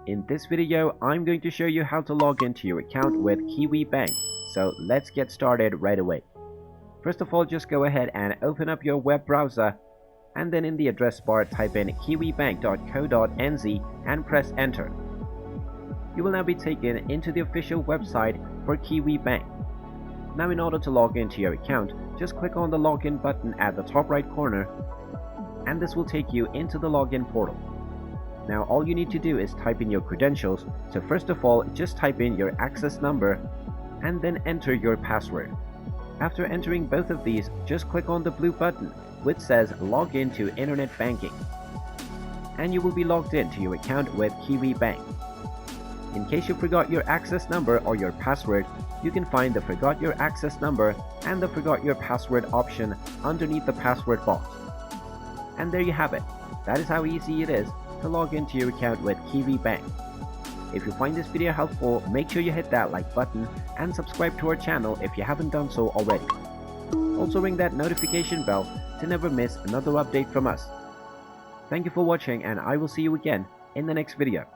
In this video, I'm going to show you how to log into your account with Kiwibank. So let's get started right away. First of all, just go ahead and open up your web browser, and then in the address bar type in kiwibank.co.nz and press enter. You will now be taken into the official website for Kiwibank. Now in order to log into your account, just click on the login button at the top right corner, and this will take you into the login portal. Now all you need to do is type in your credentials. So first of all, just type in your access number and then enter your password. After entering both of these, just click on the blue button which says log in to internet banking, and you will be logged into your account with Kiwibank. In case you forgot your access number or your password, you can find the forgot your access number and the forgot your password option underneath the password box. And there you have it. That is how easy it is to log into your account with Kiwibank. If you find this video helpful, make sure you hit that like button and subscribe to our channel if you haven't done so already. Also ring that notification bell to never miss another update from us. Thank you for watching, and I will see you again in the next video.